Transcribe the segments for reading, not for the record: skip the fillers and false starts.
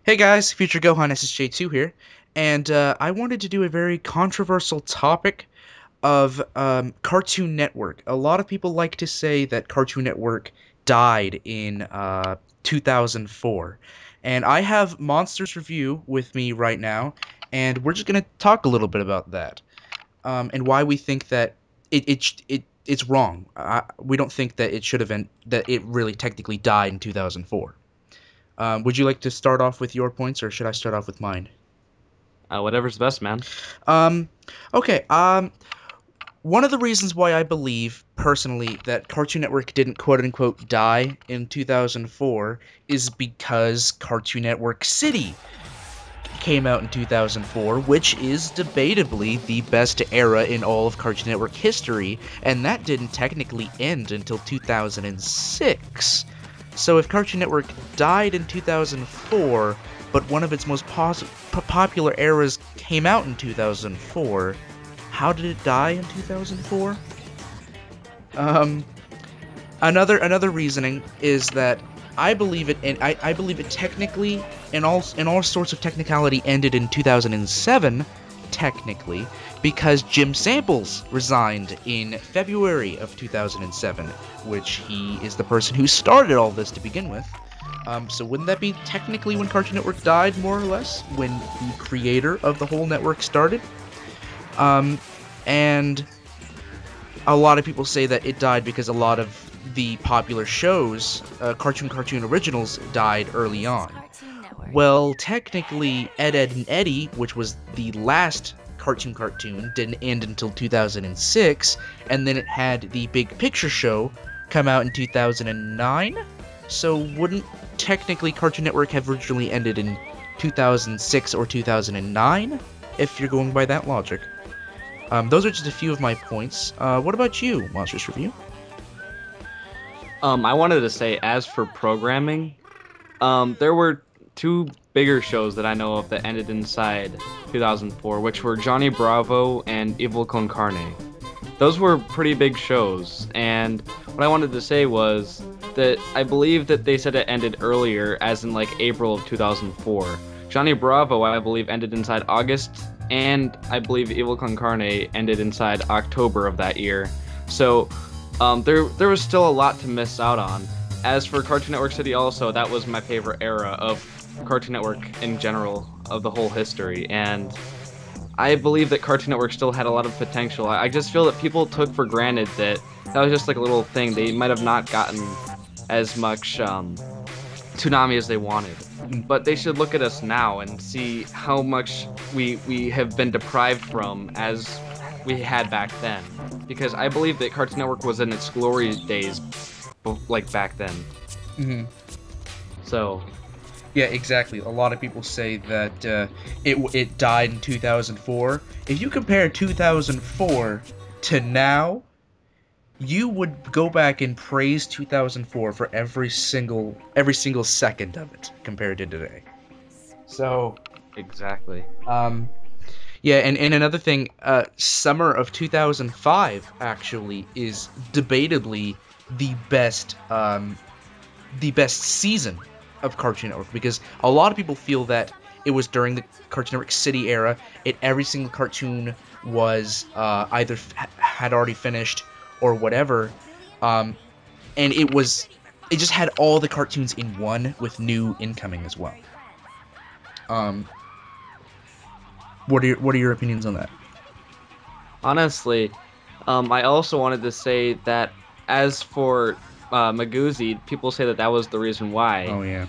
Hey guys, Future Gohan SSJ2 here, and I wanted to do a very controversial topic of Cartoon Network. A lot of people like to say that Cartoon Network died in 2004, and I have Monsters Review with me right now, and we're just gonna talk a little bit about that, and why we think that it's wrong. We don't think that it should have been that it really technically died in 2004. Would you like to start off with your points, or should I start off with mine? Whatever's best, man. Um, okay. One of the reasons why I believe personally that Cartoon Network didn't quote unquote die in 2004 is because Cartoon Network City came out in 2004, which is debatably the best era in all of Cartoon Network history, and that didn't technically end until 2006. So if Cartoon Network died in 2004, but one of its most popular eras came out in 2004, how did it die in 2004? Um, another reasoning is that I believe it, and I believe it technically, in all sorts of technicality, ended in 2007, technically, because Jim Samples resigned in February of 2007, which he is the person who started all this to begin with. So wouldn't that be technically when Cartoon Network died, more or less, when the creator of the whole network started? And a lot of people say that it died because a lot of the popular shows, cartoon originals, died early on. Well, technically, Ed, Edd and Eddy, which was the last cartoon, didn't end until 2006, and then it had the Big Picture Show come out in 2009. So wouldn't technically Cartoon Network have originally ended in 2006 or 2009, if you're going by that logic? Those are just a few of my points. What about you, Monsters Review? I wanted to say, as for programming, there were two bigger shows that I know of that ended inside 2004, which were Johnny Bravo and Evil Con Carne. Those were pretty big shows, and what I wanted to say was that I believe that they said it ended earlier, as in like April of 2004. Johnny Bravo, I believe, ended inside August, and I believe Evil Con Carne ended inside October of that year. So there was still a lot to miss out on. As for Cartoon Network City also, that was my favorite era of Cartoon Network in general, of the whole history, and I believe that Cartoon Network still had a lot of potential. I just feel that people took for granted that that was just like a little thing. They might have not gotten as much Toonami as they wanted. But they should look at us now and see how much we have been deprived from as we had back then. Because I believe that Cartoon Network was in its glory days, like back then. Mm-hmm. So, yeah, exactly. A lot of people say that it died in 2004. If you compare 2004 to now, you would go back and praise 2004 for every single second of it compared to today. So, exactly. yeah, and another thing, summer of 2005 actually is debatably the best season of Cartoon Network, because a lot of people feel that it was during the Cartoon Network City era. Every single cartoon was either had already finished or whatever, and it just had all the cartoons in one with new incoming as well. What are your opinions on that? Honestly, I also wanted to say that as for Maguzi, people say that that was the reason why. Oh yeah.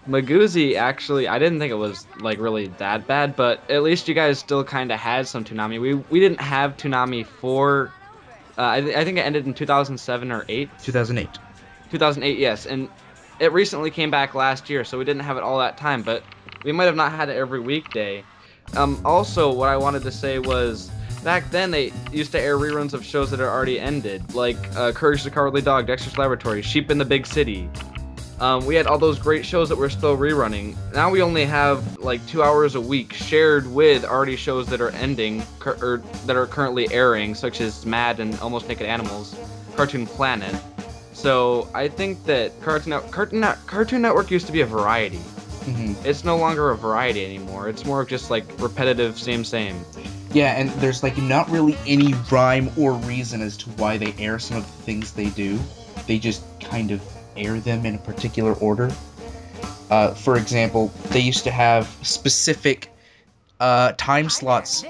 Maguzi, actually, I didn't think it was like really that bad, but at least you guys still kind of had some Toonami. We didn't have Toonami for, I think it ended in 2007 or 8. 2008. 2008, yes, and it recently came back last year, so we didn't have it all that time, but we might have not had it every weekday. Also, what I wanted to say was, back then they used to air reruns of shows that had already ended, like Courage the Cowardly Dog, Dexter's Laboratory, Sheep in the Big City. We had all those great shows that were still rerunning. Now we only have like 2 hours a week shared with already shows that are ending, or that are currently airing, such as Mad and Almost Naked Animals, Cartoon Planet. So I think that Cartoon Network used to be a variety. It's no longer a variety anymore. It's more of just like repetitive, same. Yeah, and there's like not really any rhyme or reason as to why they air some of the things they do. They just kind of air them in a particular order. For example, they used to have specific time slots.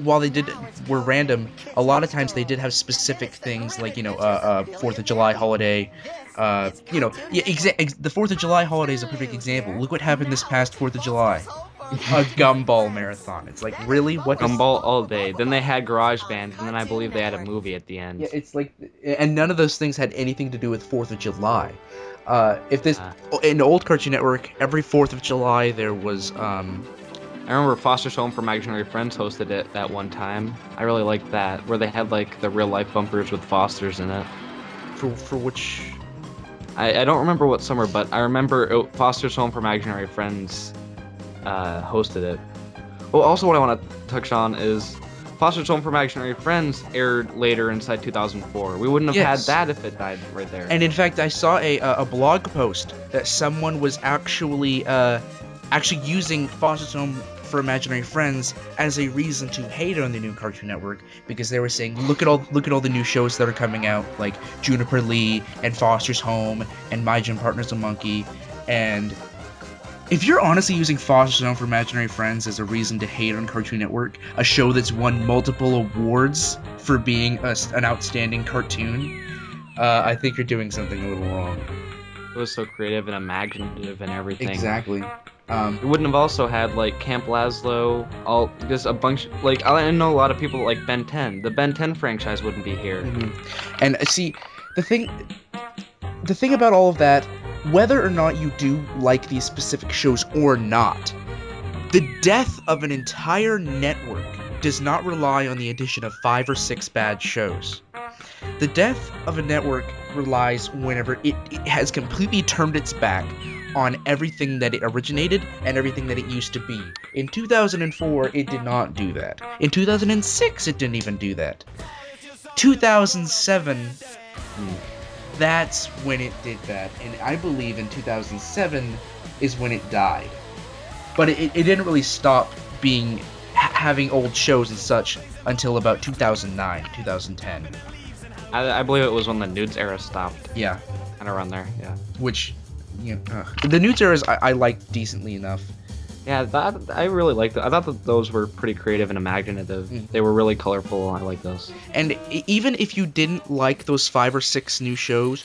While they were random, a lot of times they did have specific things like, 4th of July holiday. The 4th of July holiday is a perfect example. Look what happened this past 4th of July. A gumball marathon. It's like, really? What is... Gumball all day. Then they had Garage Band, and then I believe they had a movie at the end. Yeah, it's like, and none of those things had anything to do with 4th of July. In old Cartoon Network, every 4th of July there was, I remember Foster's Home for Imaginary Friends hosted it that one time. I really liked that, where they had like the real life bumpers with Foster's in it. For which... I don't remember what summer, but I remember Foster's Home for Imaginary Friends hosted it. Well, also what I want to touch on is Foster's Home for Imaginary Friends aired later inside 2004. We wouldn't have had that if it died right there. And in fact, I saw a blog post that someone was actually using Foster's Home for Imaginary Friends as a reason to hate on the new Cartoon Network, because they were saying, look at all the new shows that are coming out, like Juniper Lee and Foster's Home and My Gym Partner's a Monkey. And if you're honestly using Foster's Home for Imaginary Friends as a reason to hate on Cartoon Network, a show that's won multiple awards for being an outstanding cartoon, I think you're doing something a little wrong. It was so creative and imaginative and everything. Exactly. We wouldn't have also had like Camp Lazlo, just a bunch. Like, I know a lot of people like Ben 10. The Ben 10 franchise wouldn't be here. And see, the thing about all of that, whether or not you do like these specific shows or not, the death of an entire network does not rely on the addition of 5 or 6 bad shows. The death of a network relies whenever it has completely turned its back on everything that it originated and everything that it used to be. In 2004, it did not do that. In 2006, it didn't even do that. 2007, that's when it did that. And I believe in 2007 is when it died. But it didn't really stop having old shows and such until about 2009, 2010. I believe it was when the Nudes era stopped. Yeah. Kind of around there, yeah. Which, the Nudes eras I liked decently enough. Yeah, I really liked it. I thought that those were pretty creative and imaginative. They were really colorful. I like those. And even if you didn't like those 5 or 6 new shows,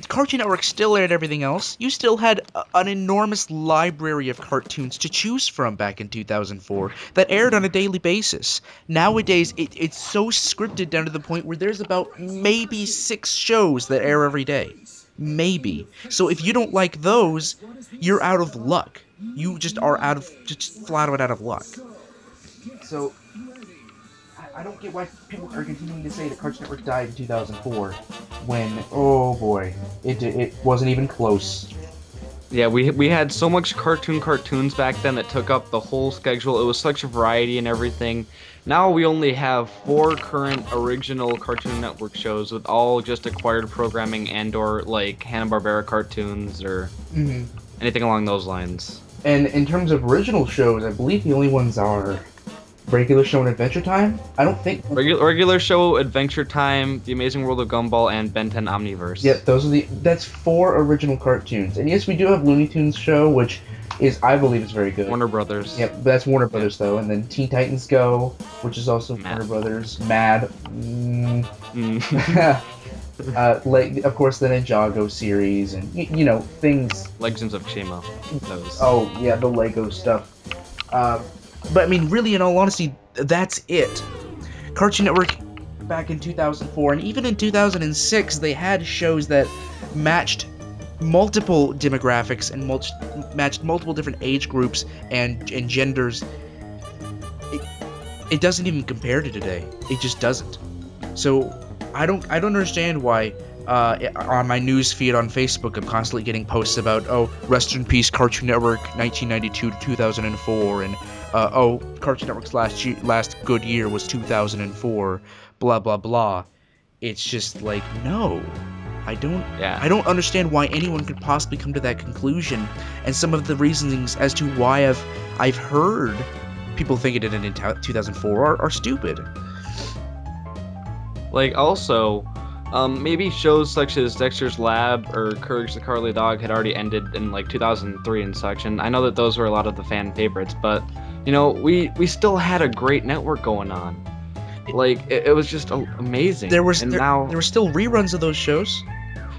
Cartoon Network still aired everything else. You still had an enormous library of cartoons to choose from back in 2004 that aired on a daily basis. Nowadays, it's so scripted down to the point where there's about maybe 6 shows that air every day. Maybe. So if you don't like those, you're out of luck. You just are just flat out of luck. So, I don't get why people are continuing to say that Cartoon Network died in 2004, when, oh boy, it wasn't even close. Yeah, we had so much cartoons back then that took up the whole schedule. It was such a variety and everything. Now we only have 4 current original Cartoon Network shows with all just acquired programming and/or like Hanna-Barbera cartoons or anything along those lines. And in terms of original shows, I believe the only ones are Regular Show and Adventure Time. I don't think... Regular Show, Adventure Time, The Amazing World of Gumball, and Ben 10 Omniverse. Yeah, that's 4 original cartoons. And yes, we do have Looney Tunes show, which I believe is very good. Warner Brothers. Yep, that's Warner Brothers though. And then Teen Titans Go, which is also Warner Brothers. Mad. Of course, the Ninjago series, and things. Legends of Chima. Those. Oh yeah, the Lego stuff. But I mean, really, in all honesty, that's it. Cartoon Network, back in 2004, and even in 2006, they had shows that matched multiple demographics and matched multiple different age groups and genders. It doesn't even compare to today. It just doesn't. So I don't understand why on my news feed on Facebook I'm constantly getting posts about, oh, rest in peace Cartoon Network 1992 to 2004, and oh, Cartoon Network's last good year was 2004, blah blah blah. It's just like, no, Yeah. I don't understand why anyone could possibly come to that conclusion, and some of the reasonings as to why I've heard people think it did in 2004 are stupid. Like, also, maybe shows such as Dexter's Lab or Courage the Cowardly Dog had already ended in like 2003 and such, and I know that those were a lot of the fan favorites, but you know, we still had a great network going on. Like, it was just amazing. There were still reruns of those shows.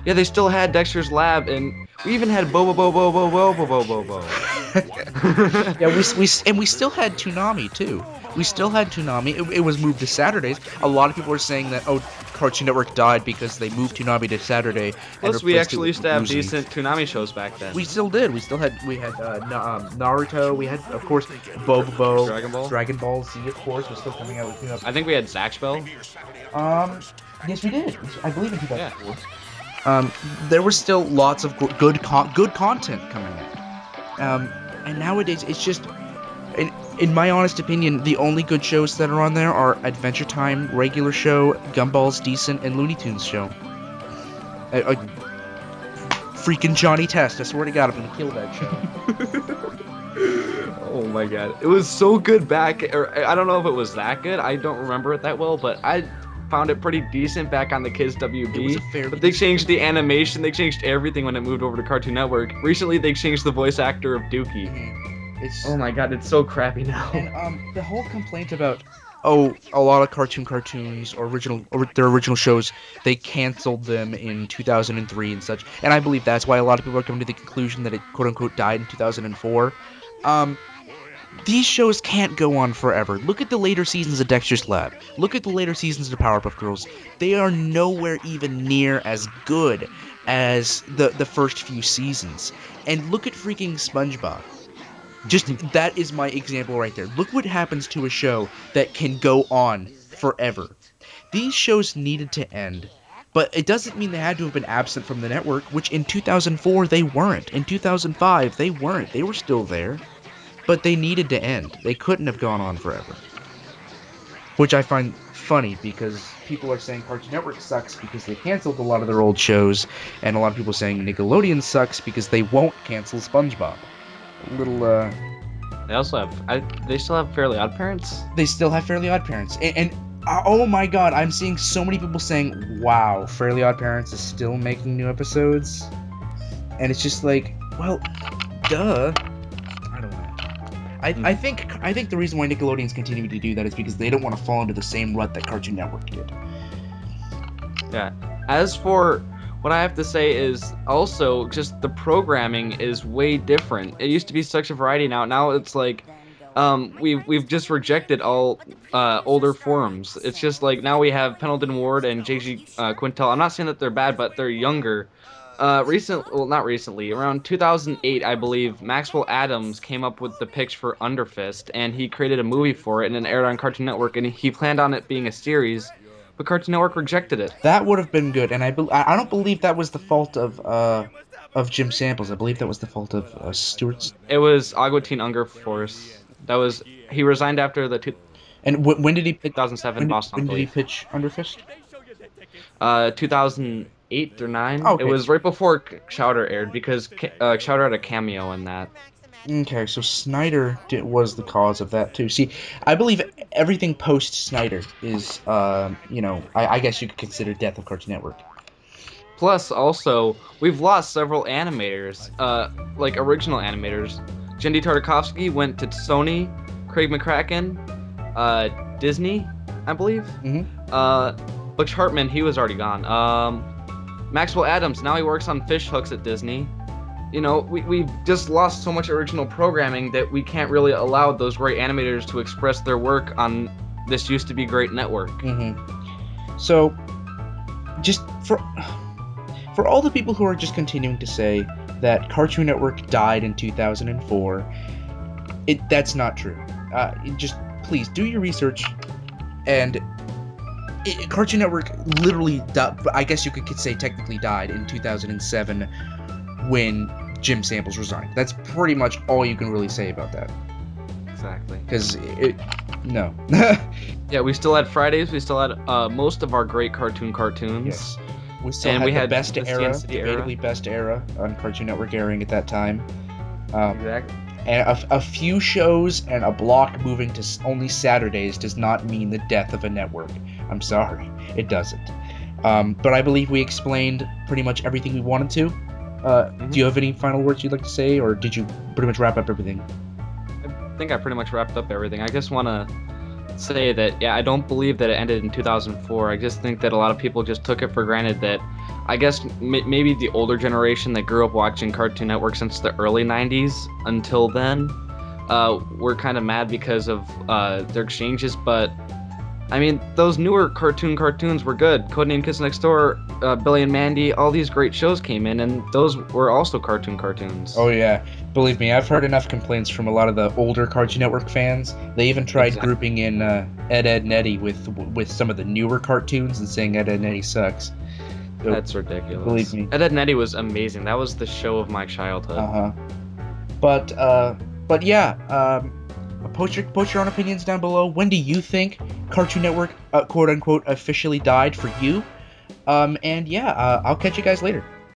Yeah, they still had Dexter's Lab, and we even had Bo Bo Bo Bo Bo Bo Bo Bo Bo. Yeah, we still had Toonami too. We still had Toonami. It was moved to Saturdays. A lot of people were saying that Cartoon Network died because they moved Toonami to Saturday. Plus, we actually used to have decent Toonami shows back then. We still did. We had Naruto. We had, of course, Bobobo, Dragon Ball Z, of course, was still coming out with new episodes. I think we had Zatch Bell. Yes, we did. I believe in 2004. Yeah. There was still lots of good content coming out. And nowadays, it's just, in my honest opinion, the only good shows that are on there are Adventure Time, Regular Show, Gumball's Decent, and Looney Tunes Show. Freaking Johnny Test, I swear to God, I'm gonna kill that show. Oh my God, it was so good back, or I don't know if it was that good, I don't remember it that well, but I found it pretty decent back on the Kids WB. But they changed the animation, they changed everything when it moved over to Cartoon Network. Recently, they changed the voice actor of Dookie. Oh my God, it's so crappy now. And the whole complaint about a lot of cartoons or their original shows, they canceled them in 2003 and such. And I believe that's why a lot of people are coming to the conclusion that it quote unquote died in 2004. These shows can't go on forever. Look at the later seasons of Dexter's Lab. Look at the later seasons of the Powerpuff Girls. They are nowhere even near as good as the first few seasons. And look at freaking SpongeBob. Just, that is my example right there. Look what happens to a show that can go on forever. These shows needed to end, but it doesn't mean they had to have been absent from the network, which in 2004 they weren't. In 2005 they weren't. They were still there. But they needed to end. They couldn't have gone on forever. Which I find funny, because people are saying Cartoon Network sucks because they canceled a lot of their old shows, and a lot of people saying Nickelodeon sucks because they won't cancel SpongeBob. They also have, they still have Fairly Odd Parents? They still have Fairly Odd Parents. And oh my God, I'm seeing so many people saying, wow, Fairly Odd Parents is still making new episodes? And it's just like, well, duh. I think the reason why Nickelodeon's continuing to do that is because they don't want to fall into the same rut that Cartoon Network did. Yeah. As for what I have to say is also just the programming is way different. It used to be such a variety now it's like we've just rejected all older forms. It's just like now we have Pendleton Ward and J.G. Quintel. I'm not saying that they're bad, but they're younger. Not recently, around 2008, I believe, Maxwell Adams came up with the pitch for Underfist, and he created a movie for it, and it aired on Cartoon Network, and he planned on it being a series, but Cartoon Network rejected it. That would have been good, and I don't believe that was the fault of Jim Samples. I believe that was the fault of Stewart's. It was Aguatin Ungerforce. He resigned after the And when did he pitch? 2007 Boston. When did he pitch Underfist? 2008 or 9. Okay. It was right before Chowder aired because Chowder had a cameo in that. Okay, so Snyder was the cause of that too. See, I believe everything post Snyder is, I guess you could consider death of Cartoon Network. Plus, also, we've lost several animators, like original animators. Jendy Tartakovsky went to Sony. Craig McCracken, Disney, I believe. Mm-hmm. Butch Hartman, he was already gone. Maxwell Adams, now he works on fish hooks at Disney. You know, we've just lost so much original programming that we can't really allow those great animators to express their work on this used to be great network. Mm-hmm. So, just for all the people who are just continuing to say that Cartoon Network died in 2004, that's not true. Just please do your research, and Cartoon Network literally, I guess you could say technically died in 2007 when Jim Samples resigned. That's pretty much all you can really say about that. Exactly. Because no. Yeah, we still had Fridays. We still had most of our great cartoons. Yes. We still And had we the had best the era, CNC era. debatably best era on Cartoon Network airing at that time. Exactly. And a few shows and a block moving to only Saturdays does not mean the death of a network. I'm sorry, it doesn't. But I believe we explained pretty much everything we wanted to. Do you have any final words you'd like to say, or did you pretty much wrap up everything? I think I pretty much wrapped up everything. I just want to say that, yeah, I don't believe that it ended in 2004. I just think that a lot of people just took it for granted that, I guess, maybe the older generation that grew up watching Cartoon Network since the early 90s until then, were kind of mad because of their exchanges, but I mean, those newer cartoons were good. Codename Kids Next Door, Billy and Mandy, all these great shows came in, and those were also cartoons. Oh yeah, believe me, I've heard enough complaints from a lot of the older Cartoon Network fans. They even tried Exactly. grouping in Ed, Ed, and Eddie with some of the newer cartoons and saying Ed, Ed, and Eddie sucks. So That's believe ridiculous. me. Ed, Ed and Eddie was amazing. That was the show of my childhood. Uh-huh. But yeah, post your own opinions down below. When do you think Cartoon Network quote unquote officially died for you? And yeah, I'll catch you guys later.